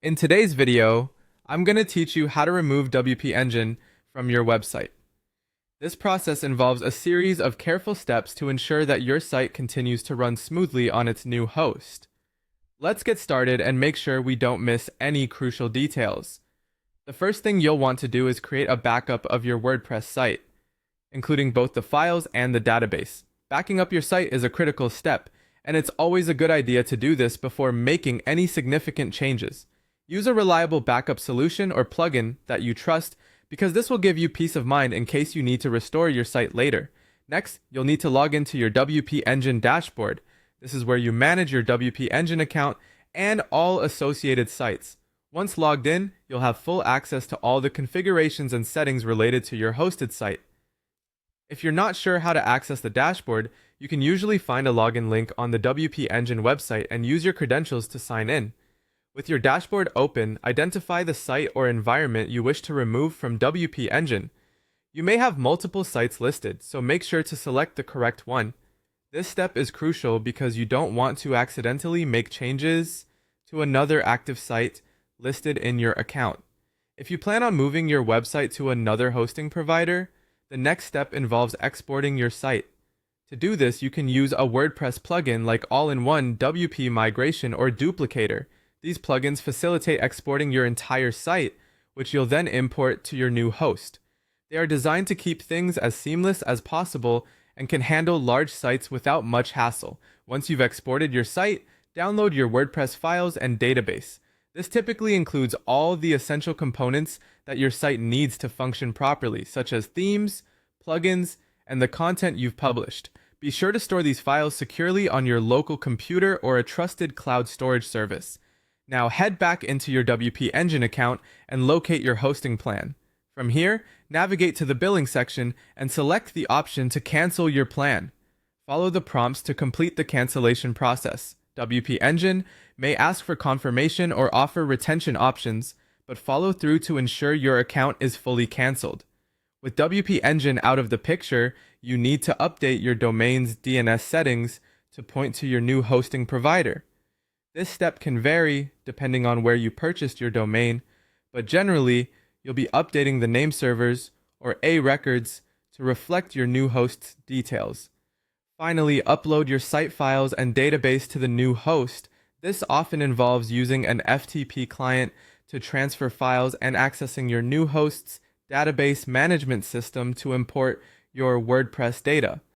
In today's video, I'm going to teach you how to remove WP Engine from your website. This process involves a series of careful steps to ensure that your site continues to run smoothly on its new host. Let's get started and make sure we don't miss any crucial details. The first thing you'll want to do is create a backup of your WordPress site, including both the files and the database. Backing up your site is a critical step, and it's always a good idea to do this before making any significant changes. Use a reliable backup solution or plugin that you trust because this will give you peace of mind in case you need to restore your site later. Next, you'll need to log into your WP Engine dashboard. This is where you manage your WP Engine account and all associated sites. Once logged in, you'll have full access to all the configurations and settings related to your hosted site. If you're not sure how to access the dashboard, you can usually find a login link on the WP Engine website and use your credentials to sign in. With your dashboard open, identify the site or environment you wish to remove from WP Engine. You may have multiple sites listed, so make sure to select the correct one. This step is crucial because you don't want to accidentally make changes to another active site listed in your account. If you plan on moving your website to another hosting provider, the next step involves exporting your site. To do this, you can use a WordPress plugin like All-in-One WP Migration or Duplicator. These plugins facilitate exporting your entire site, which you'll then import to your new host. They are designed to keep things as seamless as possible and can handle large sites without much hassle. Once you've exported your site, download your WordPress files and database. This typically includes all the essential components that your site needs to function properly, such as themes, plugins, and the content you've published. Be sure to store these files securely on your local computer or a trusted cloud storage service. Now head back into your WP Engine account and locate your hosting plan. From here, navigate to the billing section and select the option to cancel your plan. Follow the prompts to complete the cancellation process. WP Engine may ask for confirmation or offer retention options, but follow through to ensure your account is fully canceled. With WP Engine out of the picture, you need to update your domain's DNS settings to point to your new hosting provider. This step can vary depending on where you purchased your domain, but generally, you'll be updating the name servers, or A records, to reflect your new host's details. Finally, upload your site files and database to the new host. This often involves using an FTP client to transfer files and accessing your new host's database management system to import your WordPress data.